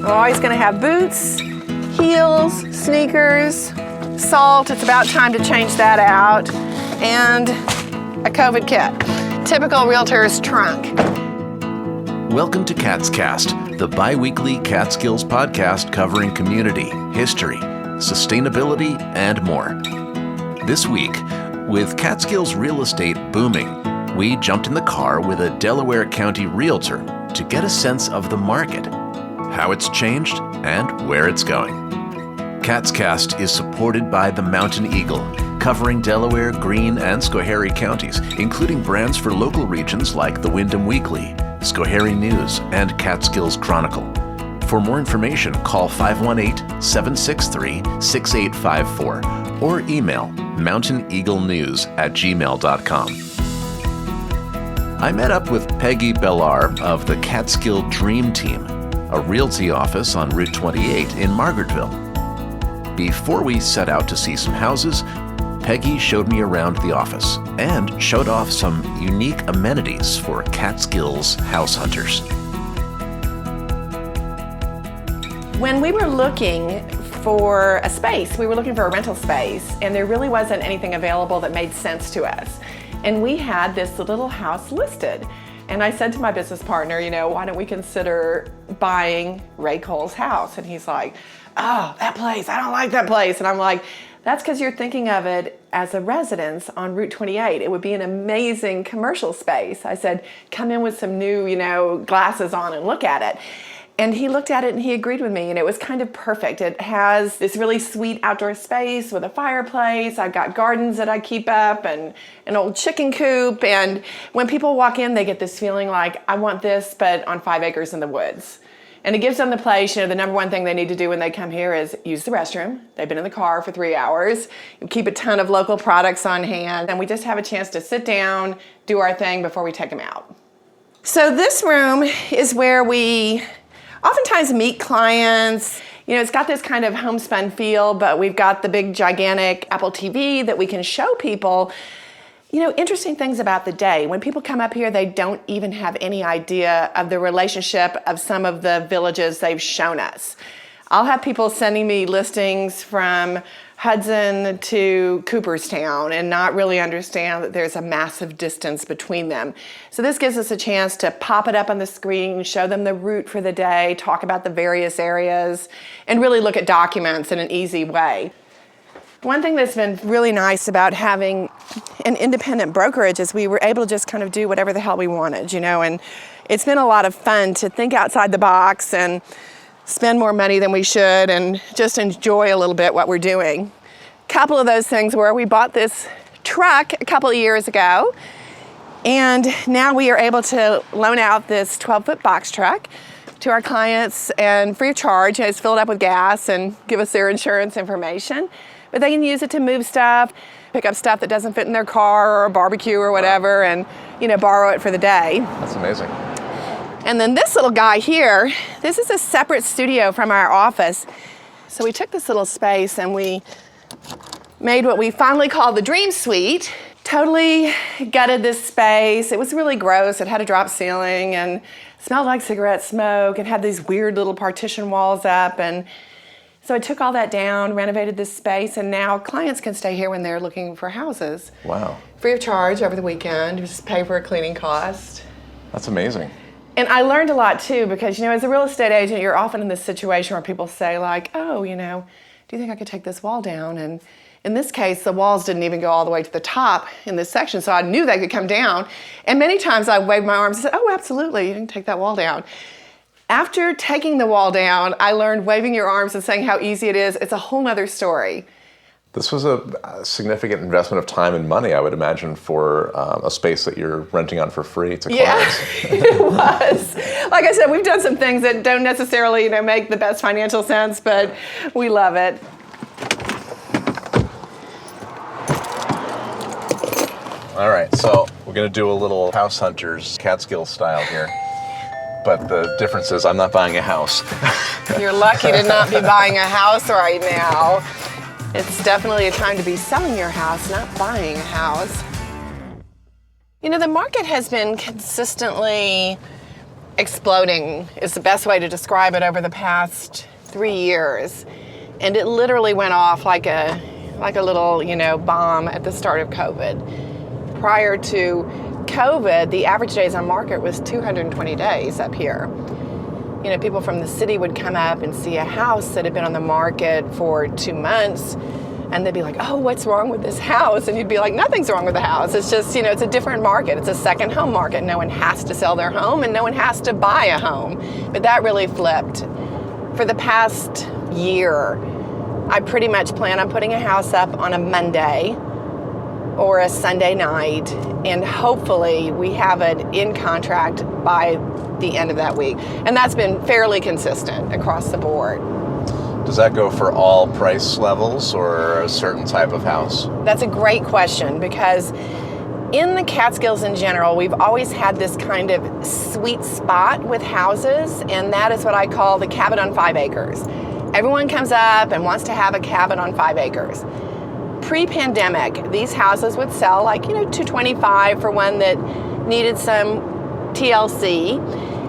I'm always gonna have boots, heels, sneakers, salt, it's about time to change that out, and a COVID kit. Typical realtor's trunk. Welcome to Catscast, the bi-weekly Catskills podcast covering community, history, sustainability, and more. This week, with Catskills real estate booming, we jumped in the car with a Delaware County realtor to get a sense of the market, how it's changed, and where it's going. Catscast is supported by the Mountain Eagle, covering Delaware, Greene, and Schoharie counties, including brands for local regions like the Windham Weekly, Schoharie News, and Catskills Chronicle. For more information, call 518-763-6854 or email mountaineaglenews@gmail.com. I met up with Peggy Bellar of the Catskill Dream Team, a realty office on Route 28 in Margaretville. Before we set out to see some houses, Peggy showed me around the office and showed off some unique amenities for Catskills house hunters. When we were looking for a space, we were looking for a rental space, and there really wasn't anything available that made sense to us. And we had this little house listed. And I said to my business partner, why don't we consider buying Ray Cole's house? And he's like, oh, that place, I don't like that place. And I'm like, that's because you're thinking of it as a residence on Route 28. It would be an amazing commercial space. I said, come in with some new, glasses on and look at it. And he looked at it and he agreed with me, and it was kind of perfect. It has this really sweet outdoor space with a fireplace. I've got gardens that I keep up and an old chicken coop. And when people walk in, they get this feeling like, I want this, but on 5 acres in the woods. And it gives them the place, the number one thing they need to do when they come here is use the restroom. They've been in the car for 3 hours, keep a ton of local products on hand, and we just have a chance to sit down, do our thing before we take them out. So this room is where we oftentimes meet clients. It's got this kind of homespun feel, but we've got the big gigantic Apple TV that we can show people, interesting things about the day. When people come up here, they don't even have any idea of the relationship of some of the villages they've shown us. I'll have people sending me listings from Hudson to Cooperstown and not really understand that there's a massive distance between them. So this gives us a chance to pop it up on the screen, show them the route for the day, talk about the various areas, and really look at documents in an easy way. One thing that's been really nice about having an independent brokerage is we were able to just kind of do whatever the hell we wanted, and it's been a lot of fun to think outside the box and spend more money than we should and just enjoy a little bit what we're doing. A couple of those things were we bought this truck a couple of years ago, and now we are able to loan out this 12-foot box truck to our clients and free of charge. It's filled up with gas and give us their insurance information. But they can use it to move stuff, pick up stuff that doesn't fit in their car or a barbecue or whatever, and borrow it for the day. That's amazing. And then this little guy here, this is a separate studio from our office. So we took this little space and we made what we finally called the Dream Suite. Totally gutted this space. It was really gross. It had a drop ceiling and smelled like cigarette smoke. It had these weird little partition walls up. And so I took all that down, renovated this space, and now clients can stay here when they're looking for houses. Wow. Free of charge over the weekend, just pay for a cleaning cost. That's amazing. And I learned a lot too, because, as a real estate agent, you're often in this situation where people say like, oh, do you think I could take this wall down? And in this case, the walls didn't even go all the way to the top in this section, so I knew they could come down. And many times I waved my arms and said, oh, absolutely, you can take that wall down. After taking the wall down, I learned waving your arms and saying how easy it is. It's a whole nother story. This was a significant investment of time and money, I would imagine, for a space that you're renting on for free to clients. Yeah, it was. Like I said, we've done some things that don't necessarily, make the best financial sense, but we love it. All right, so we're going to do a little house hunters Catskills style here. But the difference is I'm not buying a house. You're lucky to not be buying a house right now. It's definitely a time to be selling your house, not buying a house. The market has been consistently exploding is the best way to describe it over the past 3 years. And it literally went off like a little, bomb at the start of COVID. Prior to COVID, the average days on market was 220 days up here. People from the city would come up and see a house that had been on the market for 2 months, and they'd be like, oh, what's wrong with this house? And you'd be like, nothing's wrong with the house. It's just, it's a different market. It's a second home market. No one has to sell their home and no one has to buy a home. But that really flipped. For the past year, I pretty much plan on putting a house up on a Monday or a Sunday night, and hopefully we have it in contract by the end of that week. And that's been fairly consistent across the board. Does that go for all price levels or a certain type of house? That's a great question, because in the Catskills in general, we've always had this kind of sweet spot with houses, and that is what I call the cabin on 5 acres. Everyone comes up and wants to have a cabin on 5 acres. Pre-pandemic, these houses would sell like, $225 for one that needed some TLC.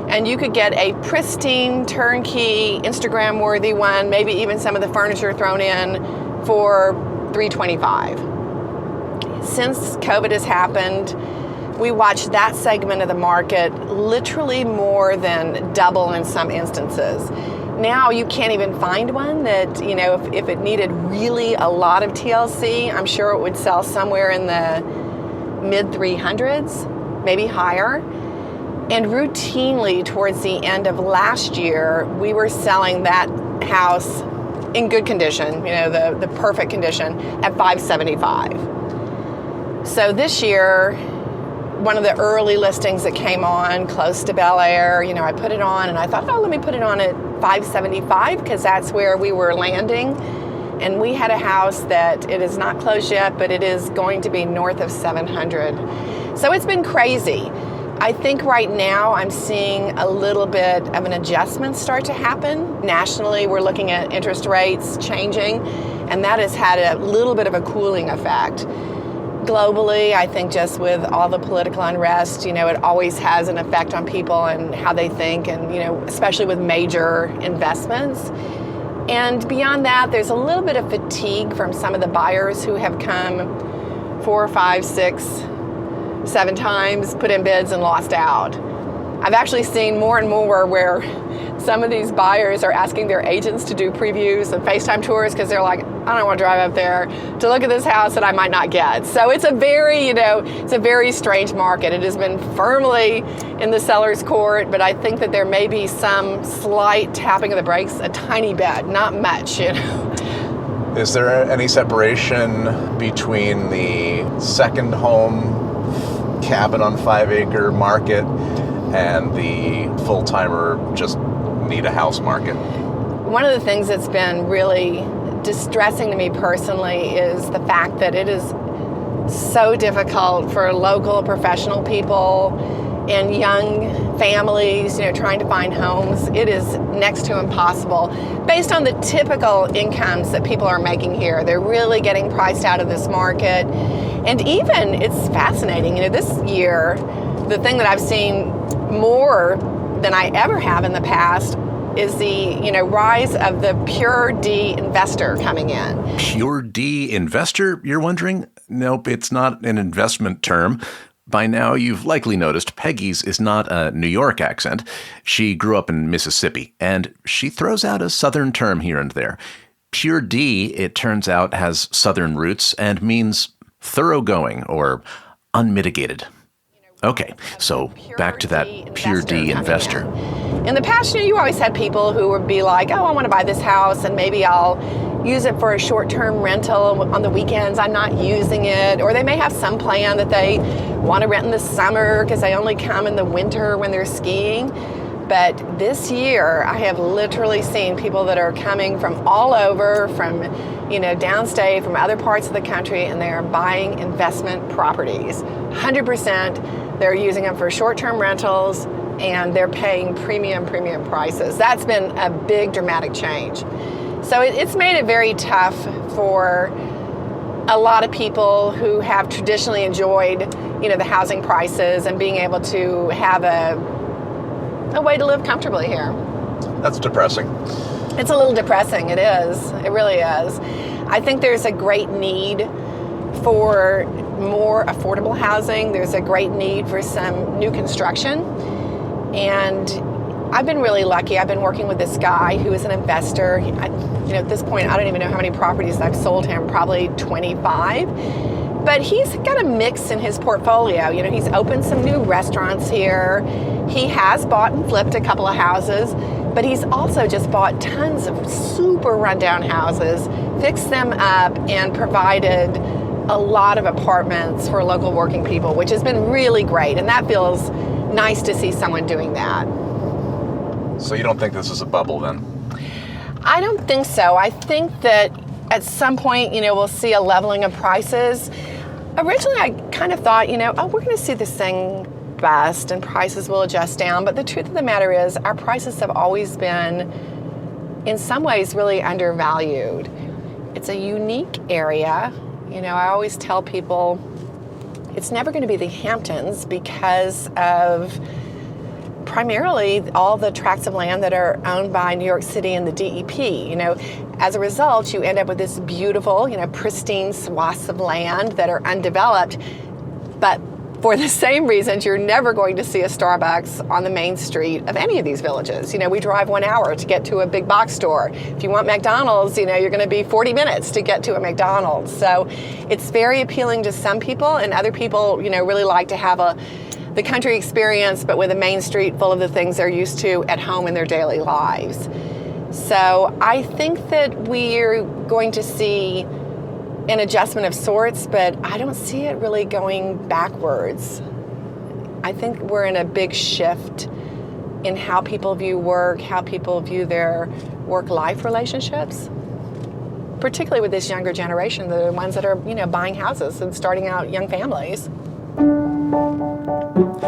And you could get a pristine, turnkey, Instagram-worthy one, maybe even some of the furniture thrown in, for $325. Since COVID has happened, we watched that segment of the market literally more than double in some instances. Now you can't even find one that, if it needed really a lot of TLC, I'm sure it would sell somewhere in the mid-300s, maybe higher. And routinely towards the end of last year, we were selling that house in good condition, the perfect condition, at $575. So this year, one of the early listings that came on close to Bellar, I put it on and I thought, let me put it on at $575 because that's where we were landing. And we had a house that it is not closed yet, but it is going to be north of $700. So it's been crazy. I think right now I'm seeing a little bit of an adjustment start to happen. Nationally, we're looking at interest rates changing, and that has had a little bit of a cooling effect. Globally, I think just with all the political unrest, it always has an effect on people and how they think, and, especially with major investments. And beyond that, there's a little bit of fatigue from some of the buyers who have come 4, 5, 6, 7 times, put in bids and lost out. I've actually seen more and more where some of these buyers are asking their agents to do previews and FaceTime tours because they're like, I don't want to drive up there to look at this house that I might not get. So it's a very, it's a very strange market. It has been firmly in the seller's court, but I think that there may be some slight tapping of the brakes, a tiny bit, not much, Is there any separation between the second home cabin on 5 acre market and the full-timer just need a house market? One of the things that's been really distressing to me personally is the fact that it is so difficult for local professional people and young families, trying to find homes. It is next to impossible based on the typical incomes that people are making here. They're really getting priced out of this market. And even, it's fascinating, this year, the thing that I've seen more than I ever have in the past is the, rise of the pure D investor coming in. Pure D investor, you're wondering? Nope, it's not an investment term. By now, you've likely noticed Peggy's is not a New York accent. She grew up in Mississippi, and she throws out a Southern term here and there. Pure D, it turns out, has Southern roots and means thoroughgoing or unmitigated. Okay, so back to that pure D investor. In the past, you always had people who would be like, I want to buy this house and maybe I'll use it for a short-term rental on the weekends. I'm not using it. Or they may have some plan that they want to rent in the summer because they only come in the winter when they're skiing. But this year, I have literally seen people that are coming from all over, from downstate, from other parts of the country, and they are buying investment properties. 100%, they're using them for short-term rentals, and they're paying premium prices. That's been a big, dramatic change. So it's made it very tough for a lot of people who have traditionally enjoyed, the housing prices and being able to have a a way to live comfortably here. That's depressing. It's a little depressing, it is. It really is. I think there's a great need for more affordable housing. There's a great need for some new construction. And I've been really lucky. I've been working with this guy who is an investor. At this point, I don't even know how many properties I've sold him, probably 25. But he's got a mix in his portfolio. He's opened some new restaurants here. He has bought and flipped a couple of houses, but he's also just bought tons of super rundown houses, fixed them up, and provided a lot of apartments for local working people, which has been really great. And that feels nice to see someone doing that. So you don't think this is a bubble then? I don't think so. I think that at some point, we'll see a leveling of prices. Originally, I kind of thought, we're going to see this thing bust and prices will adjust down. But the truth of the matter is our prices have always been, in some ways, really undervalued. It's a unique area. I always tell people it's never going to be the Hamptons because of primarily all the tracts of land that are owned by New York City and the DEP. As a result, you end up with this beautiful, pristine swaths of land that are undeveloped. But for the same reasons, you're never going to see a Starbucks on the main street of any of these villages. We drive 1 hour to get to a big box store. If you want McDonald's, you're going to be 40 minutes to get to a McDonald's. So it's very appealing to some people, and other people, really like to have the country experience, but with a main street full of the things they're used to at home in their daily lives. So I think that we're going to see an adjustment of sorts, but I don't see it really going backwards. I think we're in a big shift in how people view work, how people view their work-life relationships, particularly with this younger generation, the ones that are, buying houses and starting out young families.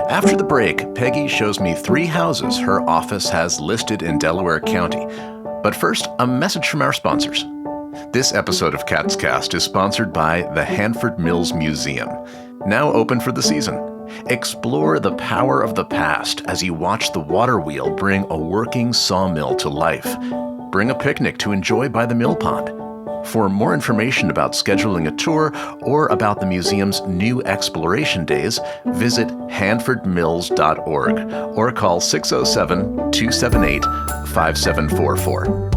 After the break, Peggy shows me 3 houses her office has listed in Delaware County. But first, a message from our sponsors. This episode of Catcast is sponsored by the Hanford Mills Museum, now open for the season. Explore the power of the past as you watch the water wheel bring a working sawmill to life. Bring a picnic to enjoy by the mill pond. For more information about scheduling a tour or about the museum's new exploration days, visit hanfordmills.org or call 607-278-5744.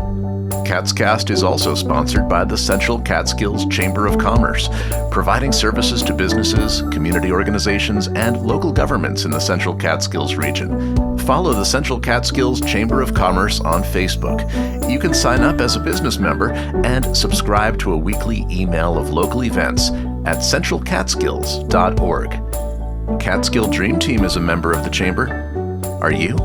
Catscast is also sponsored by the Central Catskills Chamber of Commerce, providing services to businesses, community organizations, and local governments in the Central Catskills region. Follow the Central Catskills Chamber of Commerce on Facebook. You can sign up as a business member and subscribe to a weekly email of local events at centralcatskills.org. Catskill Dream Team is a member of the Chamber. Are you?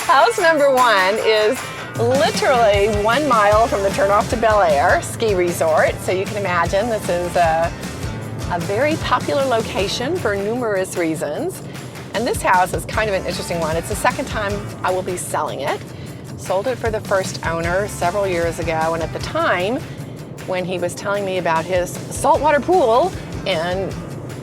House number 1 is literally 1 mile from the turnoff to Bellar ski resort. So you can imagine this is a very popular location for numerous reasons. And this house is kind of an interesting one. It's the second time I will be selling it. Sold it for the first owner several years ago. And at the time, when he was telling me about his saltwater pool and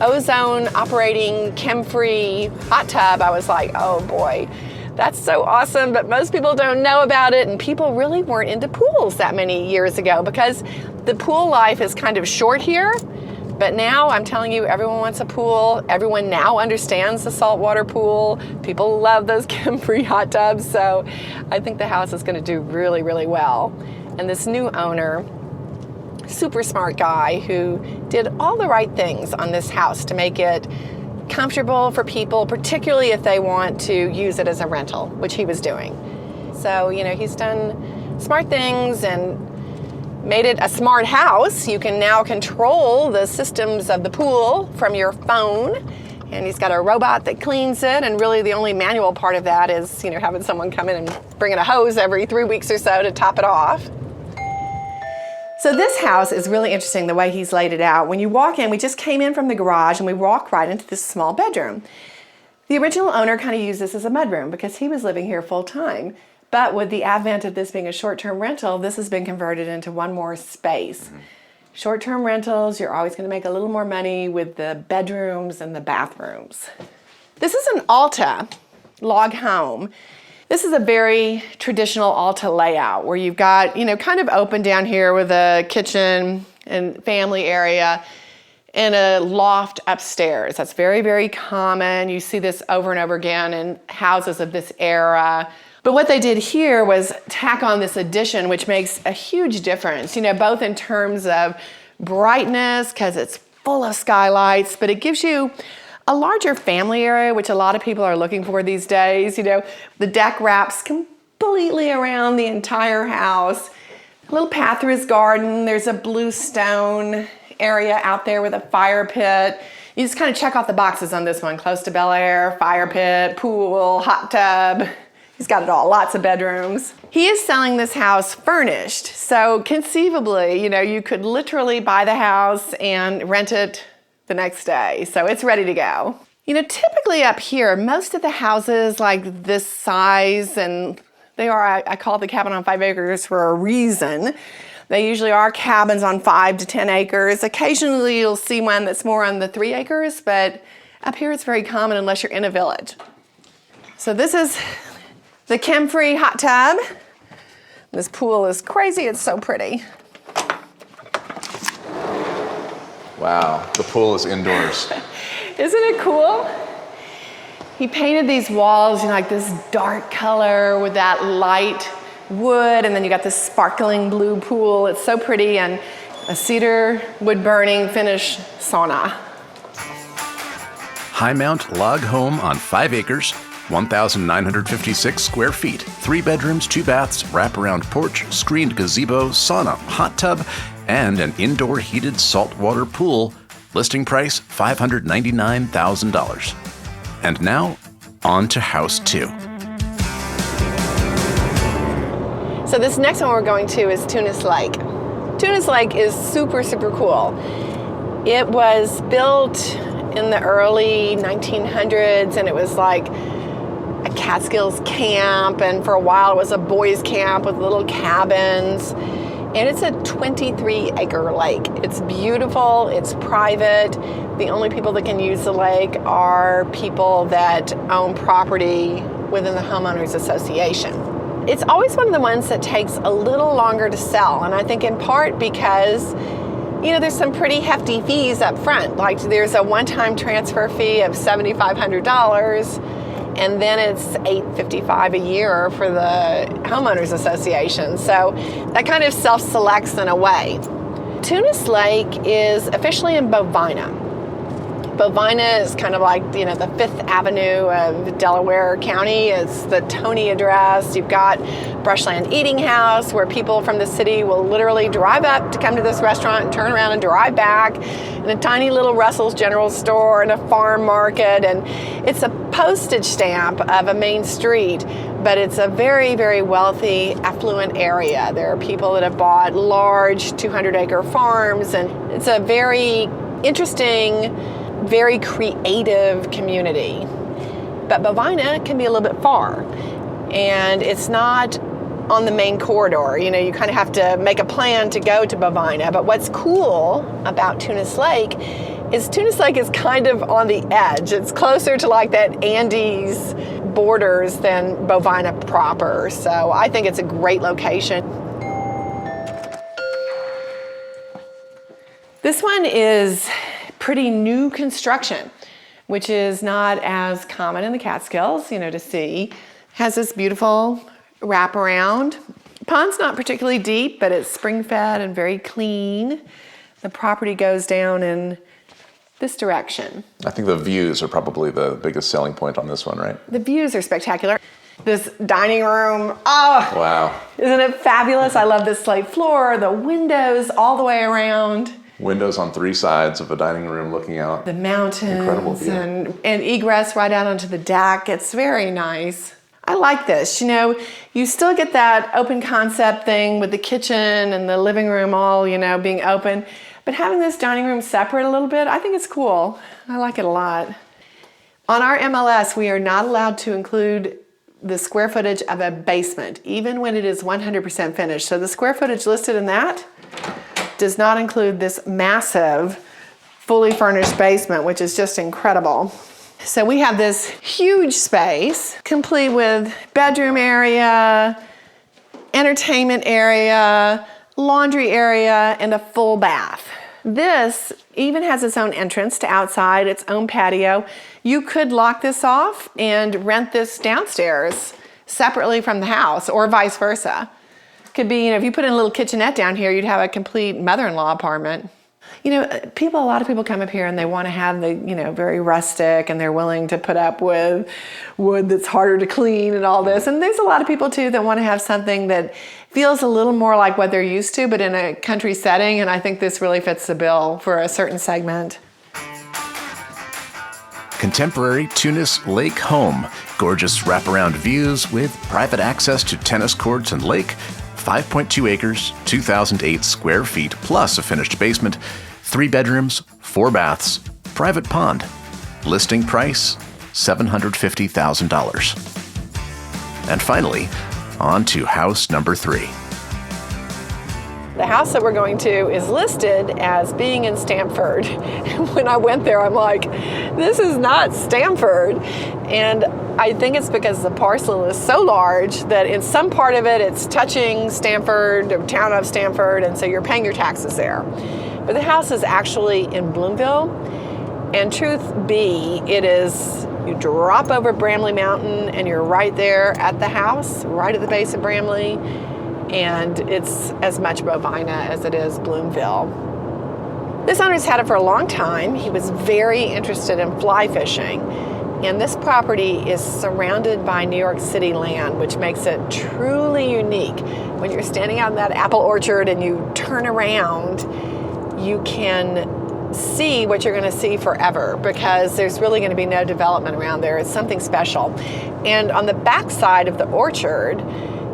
ozone operating chem-free hot tub, I was like, oh boy. That's so awesome, but most people don't know about it, and people really weren't into pools that many years ago because the pool life is kind of short here. But now I'm telling you, everyone wants a pool. Everyone now understands the saltwater pool. People love those chem-free hot tubs, so I think the house is going to do really, really well. And this new owner, super smart guy who did all the right things on this house to make it comfortable for people, particularly if they want to use it as a rental, which he was doing. So, he's done smart things and made it a smart house. You can now control the systems of the pool from your phone, and he's got a robot that cleans it, and really the only manual part of that is, having someone come in and bring in a hose every 3 weeks or so to top it off. So this house is really interesting the way he's laid it out. When you walk in, we just came in from the garage and we walk right into this small bedroom. The original owner kind of used this as a mudroom because he was living here full time. But with the advent of this being a short-term rental, this has been converted into one more space. Short-term rentals, you're always going to make a little more money with the bedrooms and the bathrooms. This is an Alta log home. This is a very traditional Alta layout where you've got, kind of open down here with a kitchen and family area and a loft upstairs. That's very, very common. You see this over and over again in houses of this era. But what they did here was tack on this addition, which makes a huge difference, both in terms of brightness, because it's full of skylights, but it gives you a larger family area, which a lot of people are looking for these days. The deck wraps completely around the entire house. A little path through his garden. There's a blue stone area out there with a fire pit. You just kind of check off the boxes on this one. Close to Bellar, fire pit, pool, hot tub. He's got it all, lots of bedrooms. He is selling this house furnished. So conceivably, you could literally buy the house and rent it the next day. So it's ready to go. Typically up here, most of the houses like this size, and they are, I call it the cabin on 5 acres for a reason. They usually are cabins on 5 to 10 acres. Occasionally you'll see one that's more on the 3 acres, but up here it's very common unless you're in a village. So this is the chem-free hot tub. This pool is crazy, it's so pretty. Wow, the pool is indoors. Isn't it cool? He painted these walls, like this dark color with that light wood, and then you got this sparkling blue pool. It's so pretty, and a cedar wood burning finish sauna. High Mount log home on 5 acres, 1,956 square feet, 3 bedrooms, 2 baths, wraparound porch, screened gazebo, sauna, hot tub, and an indoor heated saltwater pool. Listing price $599,000. And now, on to house 2. So this next one we're going to is Tunis Lake. Tunis Lake is super, super cool. It was built in the early 1900s, and it was like a Catskills camp, and for a while it was a boys' camp with little cabins. And it's a 23-acre lake. It's beautiful, it's private. The only people that can use the lake are people that own property within the homeowners association. It's always one of the ones that takes a little longer to sell, and I think in part because there's some pretty hefty fees up front. Like there's a one-time transfer fee of $7,500, and then it's $855 a year for the homeowners association. So that kind of self-selects in a way. Tunis Lake is officially in Bovina. Bovina is kind of like, the 5th Avenue of Delaware County. It's the Tony address. You've got Brushland Eating House, where people from the city will literally drive up to come to this restaurant and turn around and drive back, and a tiny little Russell's General Store and a farm market. And it's a postage stamp of a main street, but it's a very, very wealthy, affluent area. There are people that have bought large 200-acre farms, and it's a very interesting, very creative community. But Bovina can be a little bit far, and it's not on the main corridor. You kind of have to make a plan to go to Bovina. But what's cool about Tunis Lake is kind of on the edge. It's closer to like that Andes borders than Bovina proper. So I think it's a great location. This one is pretty new construction, which is not as common in the Catskills, to see. Has this beautiful wraparound. Pond's not particularly deep, but it's spring-fed and very clean. The property goes down in this direction. I think the views are probably the biggest selling point on this one, right? The views are spectacular. This dining room, oh, wow. Isn't it fabulous? I love this slate floor, the windows all the way around. Windows on 3 sides of a dining room looking out. The mountains. Incredible view. And egress right out onto the deck. It's very nice. I like this. You still get that open concept thing with the kitchen and the living room all, being open. But having this dining room separate a little bit, I think it's cool. I like it a lot. On our MLS, we are not allowed to include the square footage of a basement, even when it is 100% finished. So the square footage listed in that does not include this massive, fully furnished basement, which is just incredible. So we have this huge space, complete with bedroom area, entertainment area, laundry area, and a full bath. This even has its own entrance to outside, its own patio. You could lock this off and rent this downstairs separately from the house, or vice versa. Could be, if you put in a little kitchenette down here, you'd have a complete mother-in-law apartment. A lot of people come up here and they want to have the, very rustic, and they're willing to put up with wood that's harder to clean and all this. And there's a lot of people too that want to have something that feels a little more like what they're used to, but in a country setting. And I think this really fits the bill for a certain segment. Contemporary Tunis Lake home. Gorgeous wraparound views with private access to tennis courts and lake. 5.2 acres, 2,008 square feet, plus a finished basement. 3 bedrooms, 4 baths, private pond. Listing price, $750,000. And finally, on to house number 3. The house that we're going to is listed as being in Stamford. When I went there, I'm like, this is not Stamford. And I think it's because the parcel is so large that in some part of it, it's touching Stamford, the town of Stamford, and so you're paying your taxes there. But the house is actually in Bloomville. And truth be, you drop over Bramley Mountain and you're right there at the house, right at the base of Bramley. And it's as much Bovina as it is Bloomville. This owner's had it for a long time. He was very interested in fly fishing. And this property is surrounded by New York City land, which makes it truly unique. When you're standing out in that apple orchard and you turn around, you can see what you're going to see forever, because there's really going to be no development around there. It's something special. And on the back side of the orchard,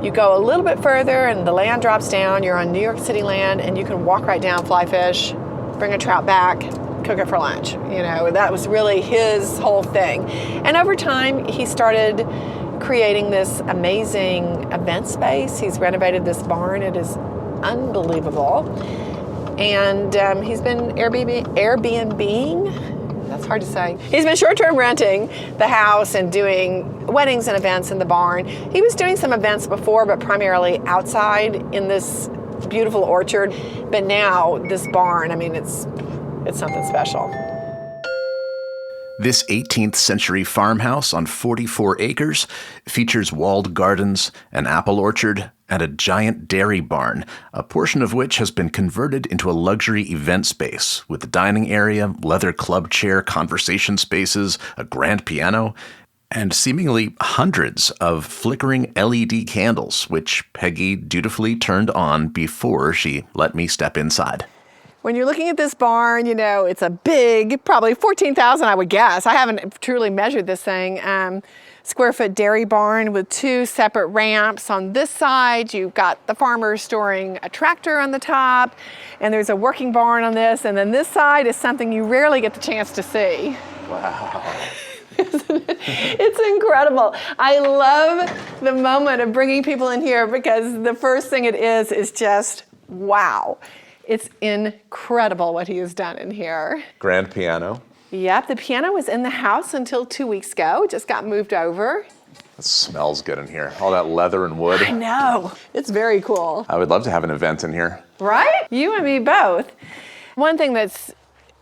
you go a little bit further and the land drops down. You're on New York City land, and you can walk right down, fly fish, bring a trout back, cook it for lunch. That was really his whole thing. And over time, he started creating this amazing event space. He's renovated this barn. It is unbelievable. And he's been Airbnb-ing. That's hard to say. He's been short-term renting the house and doing weddings and events in the barn. He was doing some events before, but primarily outside in this beautiful orchard. But now this barn, it's something special. This 18th century farmhouse on 44 acres features walled gardens, an apple orchard, and a giant dairy barn, a portion of which has been converted into a luxury event space with a dining area, leather club chair, conversation spaces, a grand piano, and seemingly hundreds of flickering LED candles, which Peggy dutifully turned on before she let me step inside. When you're looking at this barn, it's a big, probably 14,000, I would guess. I haven't truly measured this thing. Square foot dairy barn with 2 separate ramps. On this side, you've got the farmer storing a tractor on the top, and there's a working barn on this. And then this side is something you rarely get the chance to see. Wow. It's incredible. I love the moment of bringing people in here, because the first thing it is just, wow. It's incredible what he has done in here. Grand piano. Yep, the piano was in the house until 2 weeks ago. It just got moved over. It smells good in here. All that leather and wood. I know. It's very cool. I would love to have an event in here. Right? You and me both. One thing that's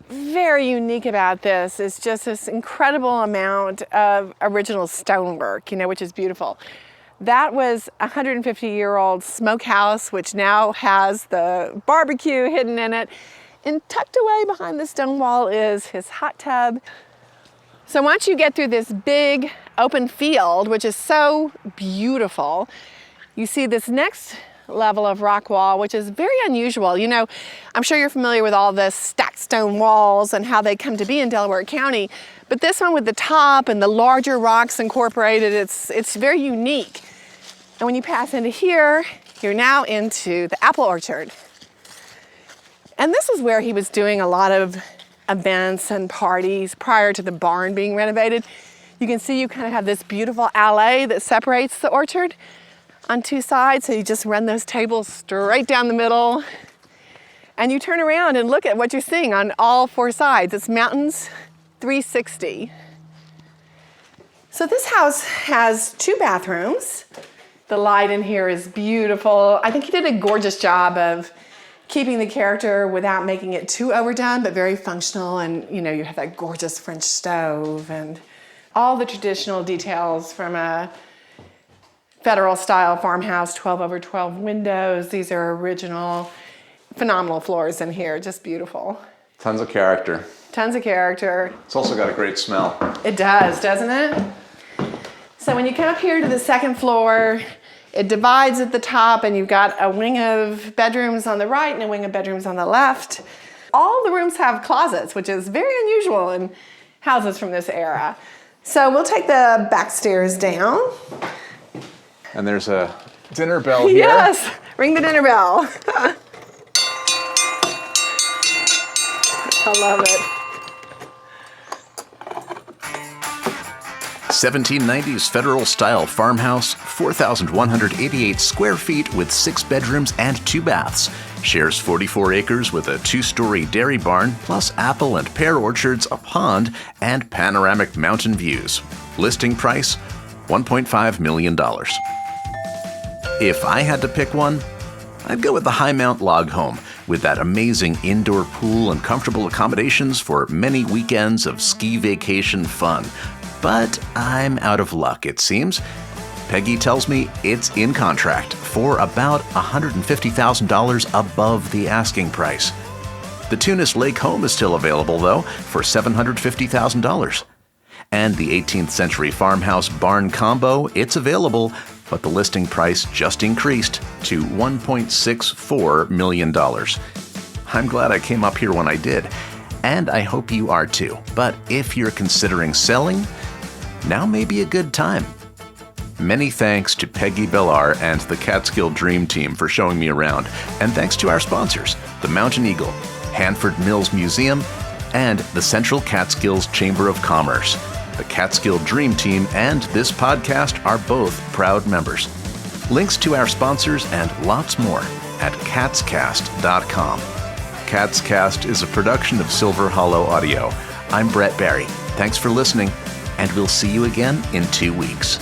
very unique about this is just this incredible amount of original stonework, which is beautiful. That was a 150-year-old smokehouse, which now has the barbecue hidden in it. And tucked away behind the stone wall is his hot tub. So once you get through this big open field, which is so beautiful, you see this next level of rock wall, which is very unusual. I'm sure you're familiar with all the stacked stone walls and how they come to be in Delaware County, but this one with the top and the larger rocks incorporated, it's very unique. And when you pass into here, you're now into the apple orchard. And this is where he was doing a lot of events and parties prior to the barn being renovated. You can see you kind of have this beautiful alley that separates the orchard on 2 sides. So you just run those tables straight down the middle. and you turn around and look at what you're seeing on all four sides. It's mountains 360. So this house has 2 bathrooms. The light in here is beautiful. I think he did a gorgeous job of keeping the character without making it too overdone, but very functional. And you have that gorgeous French stove and all the traditional details from a federal style farmhouse, 12 over 12 windows. These are original, phenomenal floors in here, just beautiful. Tons of character. Tons of character. It's also got a great smell. It does, doesn't it? So when you come up here to the second floor, it divides at the top and you've got a wing of bedrooms on the right and a wing of bedrooms on the left. All the rooms have closets, which is very unusual in houses from this era. So we'll take the back stairs down. And there's a dinner bell here. Yes, ring the dinner bell. I love it. 1790s federal-style farmhouse, 4,188 square feet with 6 bedrooms and 2 baths. Shares 44 acres with a 2-story dairy barn, plus apple and pear orchards, a pond, and panoramic mountain views. Listing price, $1.5 million. If I had to pick one, I'd go with the High Mount Log Home, with that amazing indoor pool and comfortable accommodations for many weekends of ski vacation fun. But I'm out of luck, it seems. Peggy tells me it's in contract for about $150,000 above the asking price. The Tunis Lake home is still available, though, for $750,000. And the 18th century farmhouse barn combo, it's available, but the listing price just increased to $1.64 million. I'm glad I came up here when I did, and I hope you are too. But if you're considering selling, now may be a good time. Many thanks to Peggy, Bellar, and the Catskill Dream Team for showing me around, and thanks to our sponsors, the Mountain Eagle, Hanford Mills Museum, and the Central Catskills Chamber of Commerce. The Catskill Dream Team and this podcast are both proud members. Links to our sponsors and lots more at catscast.com. Catscast is a production of Silver Hollow Audio. I'm Brett Barry. Thanks for listening, and we'll see you again in 2 weeks.